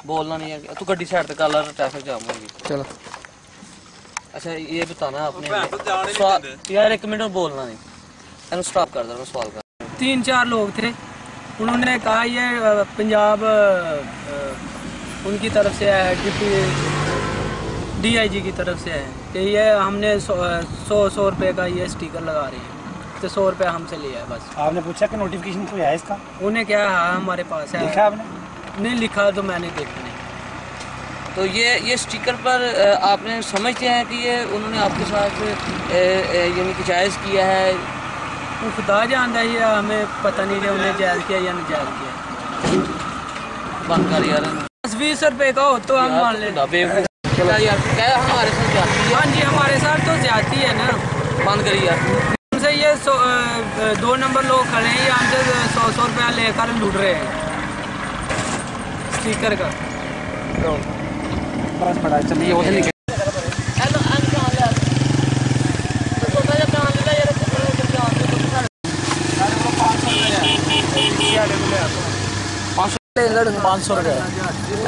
बोलना नहीं है, तू गड्डी साइड पे कर ला, ट्रैफिक जाम होगी। चलो अच्छा ये बताना आपने यार, एक मिनट बोलना नहीं, स्टॉप कर दो, सवाल कर। 3-4 लोग थे, उन्होंने कहा ये पंजाब उनकी तरफ से है, DIG की तरफ से है कि ये हमने 100 रुपये का ये स्टिकर लगा रहे हैं, तो 100 रुपये हमसे लिया है बस। आपने पूछा कि नोटिफिकेशन कोई है इसका? उन्हें क्या है, हमारे पास है। लिखा आपने? नहीं लिखा तो मैंने देखा नहीं। तो ये स्टिकर पर आपने समझते हैं कि ये उन्होंने आपके साथ यानी कि जायज़ किया है? वो खुदा जानता है, ये हमें पता नहीं है उन्हें जायज़ किया या नहीं जायज़ किया। बंद कर यार, 20 रुपये का हो तो हम मान लें। यार क्या हमारे साथ जाती है? हाँ जी हमारे साथ तो जाती है ना। बंद करिए यार। हमसे ये 2 नंबर लोग खड़े हैं, ये हमसे 100 रुपया लेकर लूट रहे हैं स्टिकर का। बस पड़ा चलिए वो निकल।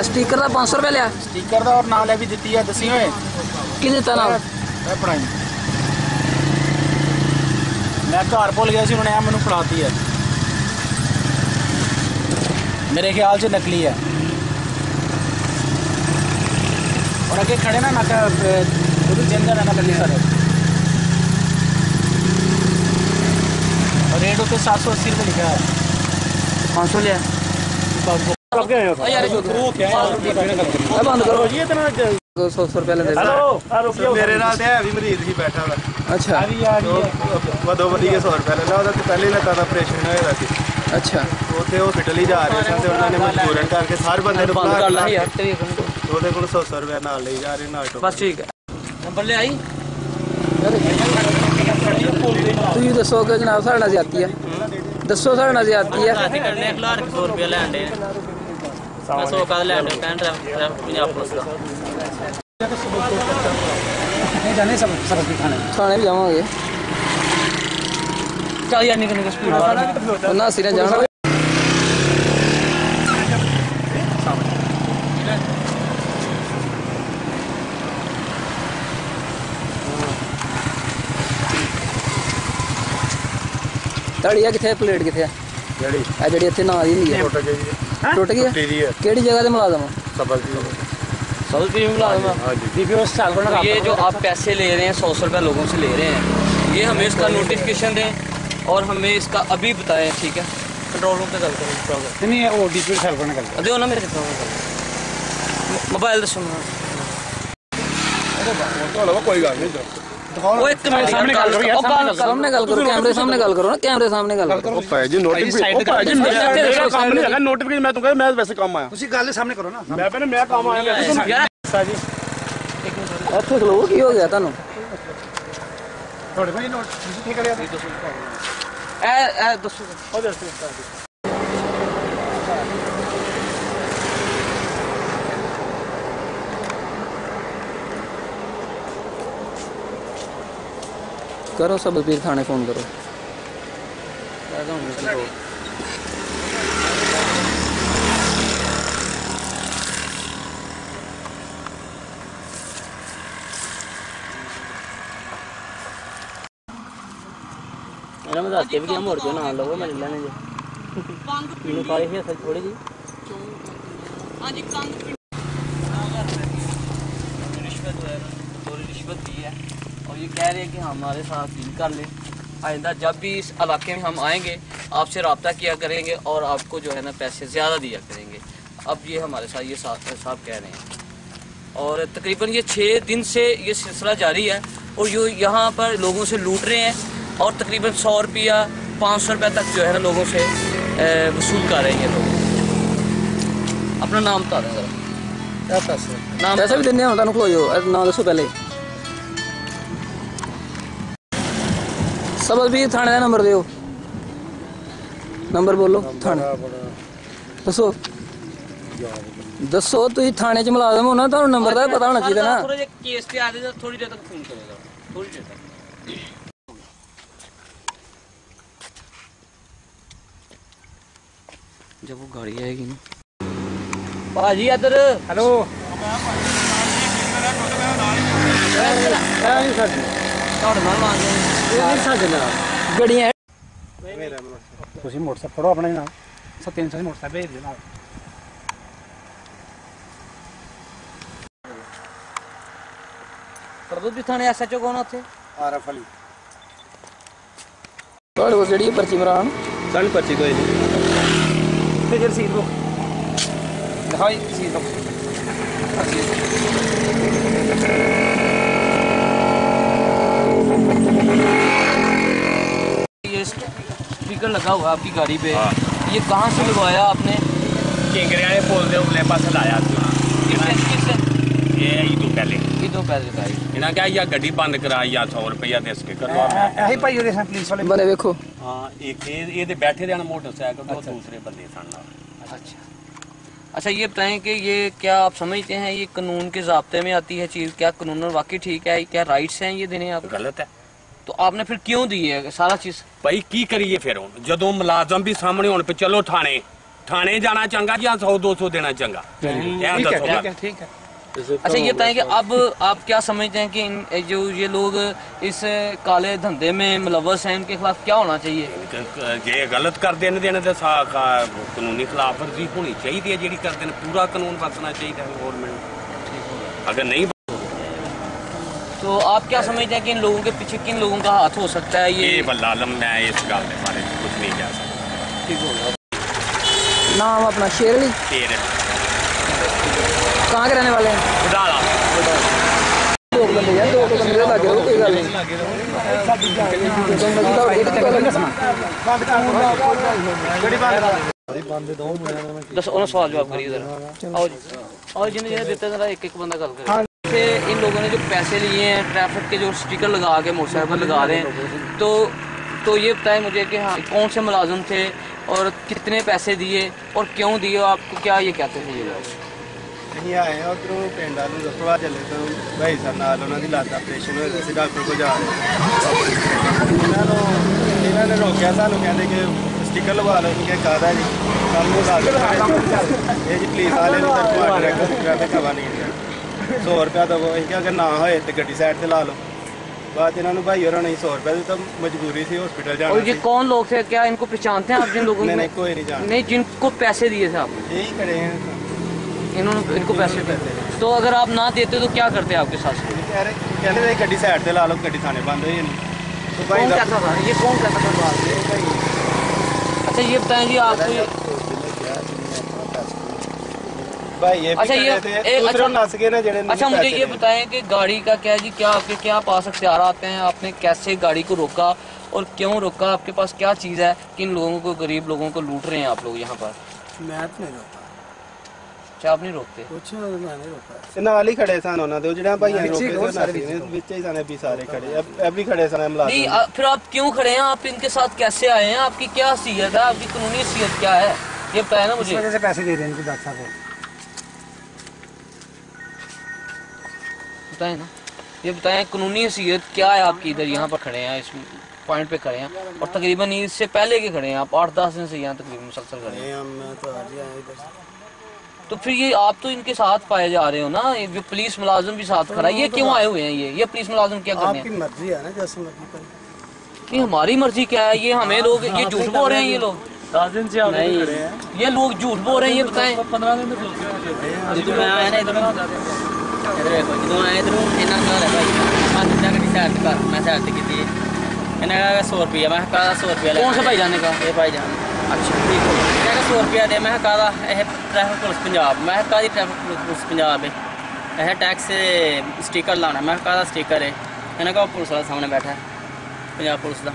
स्टिकर का 500 रुपया लिया? स्टिकर का और नाल भी दी है, दसी हुए कि दिता ना पढ़ाई मैं घर भुल गया, उन्होंने मैंने फड़ाती है, मेरे ख्याल से नकली है। और अगे खड़े ना नाका चेंज रहना कभी सारे, और रेट उसे 780 रुपये लिखा है। 500 लिया? बंद करो जी, इतना 100 रुपया लेंदे। मेरे नाल ते है भी मरीज ही बैठा हुआ। अच्छा वदो वधी के 100 रुपया ले ला, पहले ही लता दा ऑपरेशन होया सी। अच्छा ਉੱਥੇ ਹਸਪੀਟਲ ਹੀ ਜਾ ਰਹੇ ਸਨ ਤੇ ਉਹਨਾਂ ਨੇ ਮਜਬੂਰਨ ਕਰਕੇ ਹਰ ਬੰਦੇ ਨੂੰ बंद कर ला यार, तेरी ਉਹਦੇ ਕੋਲ 100 ਰੁਪਏ ਨਾਲ ਲਈ ਜਾ ਰਹੇ ਨਾਲ ਟੋ। बस ठीक है। नंबर ले आई तुम दसो कि जनाब साढ़े नाल ज्यादती है, दसो साढ़े नाल ज्यादती है। 100 रुपया लैंडे 100 का लैंडे पंजाब पुलिस का। जाने सब भी खाने थाने भी जावांगे। चल यार निकल स्पीड ना सिरे जाना। तड़िया किथे, प्लेट किथे है? जड़ी इत्थे ना दी नहीं है, टुट गई है। केड़ी जगह ते मुलाजम? सबल मुलाजम। ये जो आप पैसे ले रहे हैं 100 रुपये लोगों से ले रहे हैं, ये हमें इसका नोटिफिकेशन दें और हमें इसका अभी बताएं, ठीक है? कंट्रोल रूम पे गल करें। नहीं वो डीपी हेल्प करने गल दो ना मेरे मोबाइल दसो ना। कोई गल नहीं, वो एक मिनट सामने गल करो, कैमरे सामने गल करो ना, कैमरे सामने गल करो। जी नोटिफिकेशन मैं तो मैं वैसे काम आया, ਤੁਸੀਂ ਗੱਲ ਸਾਹਮਣੇ ਕਰੋ ਨਾ। मैं काम आया यार ਸਾਜੀ ਇੱਥੇ ਖਲੋ, ਕੀ ਹੋ ਗਿਆ ਤੁਹਾਨੂੰ? ਤੁਹਾਡੇ ਕੋਲ ਨੋਟ ਤੁਸੀਂ ਠੀਕ ਕਰਿਆ? ਐ ਦੱਸੋ ਉਹ ਦੱਸੋ करो, सबलपीर थाने फोन करो। मैं दस के भी क्या मोड़ के ना लो, मैं लेने जो मैंने पाई है सर थोड़ी जी। हां जी रिश्वत है, थोड़ी रिश्वत दी है और ये कह रहे हैं कि हमारे साथ डील कर लें, आइंदा जब भी इस इलाके में हम आएंगे आपसे रब्ता किया करेंगे और आपको जो है ना पैसे ज़्यादा दिया करेंगे। अब ये हमारे साथ ये साहब कह रहे हैं और तकरीबन ये 6 दिन से ये सिलसिला जारी है और यो यहाँ पर लोगों से लूट रहे हैं और तकरीबन 100 रुपया 500 रुपया तक जो है ना लोगों से वसूल कर रहे हैं लोग। अपना नाम बता दें ज़रा। नाम पैसा भी देने होता खलो जो नाम दसो पहले। सबलपीर थाने का नंबर दो, नंबर बोलो थाने दसो। दसो तुम थाने च मुलाजम हो ना, तो नंबर का पता होना चाहिए ना। केस पे आ जाए थोड़ी देर तक फोन करेगा, थोड़ी देर तक। जब वो गाड़ी आएगी ना भाजी इधर हेलो गड्डियां ਤੁਸੀਂ ਮੋਟਰਸਾਈਕਲ ਫੜੋ ਆਪਣੇ ਨਾਲ 300 ਮੋਟਰਸਾਈਕਲ ਭੇਜ ਦੇ ਨਾਲ प्रदूप जी थाने SHO कौन थे ਆਰਫ ਅਲੀ ਤੁਹਾਡੇ ਕੋਲ ਜਿਹੜੀ ਪਰਚੀ ਮਰਾਨ ਸਾਨੂੰ ਪਰਚੀ ਕੋਈ ਨਹੀਂ ਤੇ ਜਰ ਸੀਟ ਬੁੱਕ दिखाई सीट ये स्पीकर लगा हुआ है आपकी गाड़ी पे। ये कहाँ से लगवाया आपने? किंगरिया ने पुल दे उरले पासे लाया किससे? ये ईदों पहले कितों पैसे भाई? इन्हें क्या या गड्डी बंद कराई या 100 रुपया दे इसके करवा ਇਹੀ ਭਾਈ ਉਹਦੇ ਸਾਂ ਪੁਲਿਸ ਵਾਲੇ बने देखो हाँ एक ये ते बैठे थे ना मोटरसाइकिल तो दूसरे बंदे सन नाल। अच्छा अच्छा, ये बताएं कि ये क्या आप समझते हैं ये कानून के ज़ाब्ते में आती है चीज़? क्या कानून वाकई ठीक है? क्या राइट्स हैं ये देने आप? गलत है तो आपने फिर क्यों दी है सारा चीज़? भाई की करिए फिर हुण जदों मुलाजम भी सामने होने पे चलो थाने जाना चंगा या 100-200 देना चंगा? ठीक है अच्छा, ये बताएं कि अब आप क्या समझते हैं कि जो ये लोग इस काले धंधे में मुलव्वस हैं, इनके खिलाफ क्या होना चाहिए? जे गलत कर देने तो कानूनी खिलाफ वर्जी होनी चाहिए है जी करते हैं। पूरा कानून बरतना चाहिए गवर्नमेंट अगर नहीं। तो आप क्या समझते हैं कि इन लोगों के पीछे किन लोगों का हाथ हो सकता है? ये बल्लालम मैं इस गल के बारे में कुछ नहीं कह सकता। ठीक होगा। नाम अपना शेर अली, फिर कहाँ के रहने वाले हैं? उड़ाला दो बंदे यार, दो बंदे लगे हो, कोई गल नहीं। दस सवाल जवाब करिए जरा। और जिन्हें जिन्हें देते जरा एक बंदा गल करे। इन लोगों ने जो पैसे लिए हैं ट्रैफिक के जो स्टिकर लगा के मोटरसाइकिल पर लगा रहे हैं, तो ये बताएं मुझे कि हाँ कौन से मुलाजिम थे और कितने पैसे दिए और क्यों दिए? आपको क्या ये कहते थे ये लोग? ਅਸੀਂ ਆਏ ਆ ਉਧਰੋਂ ਪਿੰਡਾਂ ਨੂੰ ਦੱਸਵਾ ਚੱਲੇ ਤਾਂ ਭਾਈ ਸਾਹਿਬ ਨਾਲ ਉਹਨਾਂ ਦੀ ਲੱਤ ਆਪਰੇਸ਼ਨ ਹੋਇਆ ਸੀ, ਡਾਕਟਰ ਕੋਲ ਜਾ ਰਹੇ ਇਹਨਾਂ ਨੇ ਰੋਕਿਆ ਸਾਨੂੰ, ਕਹਿੰਦੇ ਕਿ ਸਟicker ਲਵਾ ਲਓ। ਕਿ ਕਾਹਦਾ ਜੀ? ਸਾਨੂੰ ਦੱਸ ਇਹ ਜੀ ਪੁਲਿਸ ਵਾਲੇ ਨੂੰ ਤਾਂ ਟ੍ਰੈਫਿਕ ਹਵਾ ਨਹੀਂ ਦਿਆ 100 ਰੁਪਇਆ ਦਵੋ। ਅਸੀਂ ਕਿਹਾ ਅਗਰ ਨਾ ਹੋਏ ਤੇ ਗੱਡੀ ਸਾਈਡ ਤੇ ਲਾ ਲਓ। बात इन्होंने भाई और नहीं 100 रुपये तो मजबूरी थी हॉस्पिटल जाना। और ये कौन लोग थे? क्या इनको पहचानते हैं आप जिन लोगों को? नहीं कोई नहीं जानता। नहीं, जिनको पैसे दिए थे आप? यही खड़े हैं इन्होंने इनको पैसे दिए। तो अगर आप ना देते तो क्या करते आपके साथ? कहते थे गड्डी साइड से ला लो, गड्डी थाने बंद हुई नहीं। तो भाई कौन कहता था? ये कौन कहता था बात? अच्छा, ये बताएं जी आपको भाई ये अच्छा ये अच्छा मुझे ये बताएं कि गाड़ी का क्या जी, क्या आपके क्या पास अख्तियार आते हैं? आपने कैसे गाड़ी को रोका और क्यों रोका? आपके पास क्या चीज़ है कि इन लोगों को, गरीब लोगों को लूट रहे हैं आप लोग यहाँ पर? मैं तो नहीं रोका, क्या आप नहीं रोकते? कुछ मैं नहीं रोका। ਨਾਲ ਹੀ ਖੜੇ ਸਨ ਉਹਨਾਂ ਦੇ ਜਿਹੜਾ ਭਾਈਆਂ ਰੋਕੇ ਸੀ ਵਿੱਚ ਹੀ ਸਨ, ਵੀ ਸਾਰੇ ਖੜੇ अब भी खड़े सन मुलाजिम। नहीं, फिर आप क्यों खड़े हैं? आप इनके साथ कैसे आए हैं? आपकी क्या हैसियत है? आपकी कानूनी हैसियत क्या है? ये बताए ना मुझे। इस वजह से पैसे दे रहे हैं इनको डॉक्टर साहब। बताएं ना, ये बताएं कानूनी हैसियत क्या है आपकी? इधर यहाँ पर खड़े हैं, इस पॉइंट पे खड़े हैं और तकरीबन इससे पहले के खड़े हैं आप 8-10 दिन से यहाँ तकरीबन मुसलसल खड़े हैं। मैं तो आज ही आया इधर। तो फिर ये आप तो इनके साथ पाए जा रहे हो ना, ये जो पुलिस मुलाजिम भी साथ खड़ा है, ये क्यों आए हुए हैं? ये पुलिस मुलाजिम क्या करने आपकी हैं? मर्जी है ना, जैसे मर्जी करें। नहीं, हमारी मर्जी क्या है? ये हमें लोग ये झूठ बोल रहे हैं। ये लोग 10 दिन से नहीं, ये लोग झूठ बोल रहे हैं। ये बताएं 15 दिन में ਜਦੋਂ ਮੈਂ ਆਇਆ ਨਾ ਇਧਰ ਦੇਖੋ, ਜਦੋਂ ਆਇਆ ਇਧਰੋਂ ਇਹਨਾਂ ਘਰ ਹੈ ਭਾਈ, ਮੈਂ ਦਿੱਤਾ ਗੱਡੀ ਸਾਈਡ ਤੇ ਕਰ, ਮੈਂ ਸਾਈਡ ਤੇ ਕੀਤੀ। ਇਹਨਾਂ ਕਹਾ 100 रुपया, मैं कहा 100 रुपया कौन से भाई जाने का? ये भाई जान। अच्छा, ठीक है। मैं 100 रुपया दे, मैं कहा यह ट्रैफिक पुलिस पंजाब, मैं कहा ट्रैफिक पुलिस पंजाब है, यह टैक्स स्टिकर लाना, मैं कहा स्टिकर है। इन्हें कहा पुलिस वाला सामने बैठा है, पंजाब पुलिस का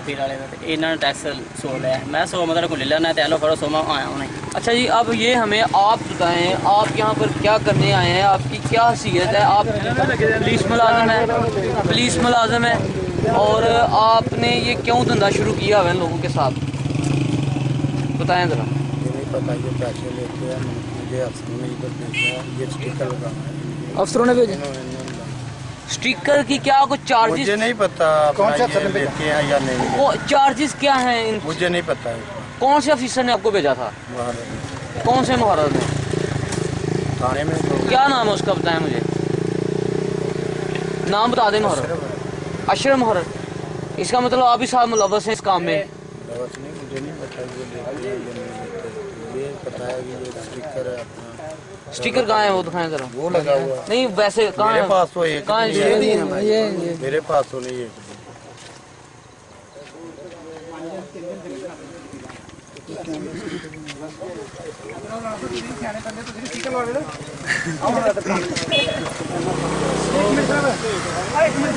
पीर वाले का, इन्होंने टैक्स 100 लिया। मैं 100 मतलब को ले लेना, तैलो फरो 100 में आया उन्हें। अच्छा जी, अब ये हमें आप बताएं, आप यहाँ पर क्या करने आए हैं? आपकी क्या हैसियत है? आप पुलिस मुलाजिम है, पुलिस मुलाजिम है, और आपने ये क्यों धंधा शुरू किया हुआ इन लोगों के साथ? बताएं ज़रा। नहीं पता, ये पैसे लेके मुझे अफसरों ने इधर भेजा, ये स्टिकर लगाना अफसरों ने भेजे स्टिकर की क्या कुछ चार्जेस? मुझे नहीं पता कौन से अफसर ने भेजे हैं या नहीं। वो चार्जेस क्या हैं? मुझे नहीं पता है। कौन से ऑफिसर ने आपको भेजा था? कौन से मुहर्रर ने? थाने में क्या नाम है उसका, बताएं मुझे, नाम बता दें मुहर्रर। अशरफ मुहर्रर। इसका मतलब आप ही साहब मुलव्वस हैं इस काम में? मुझे नहीं पता, ये पता है कि ये स्टिकर है अपना। स्टिकर कहाँ है वो दिखाएं जरा। वो लगा हुआ नहीं वैसे कहाँ मेरे है? पास तो एक कहाँ नहीं है? है भाई। मेरे पास तो नहीं है। एक मिनट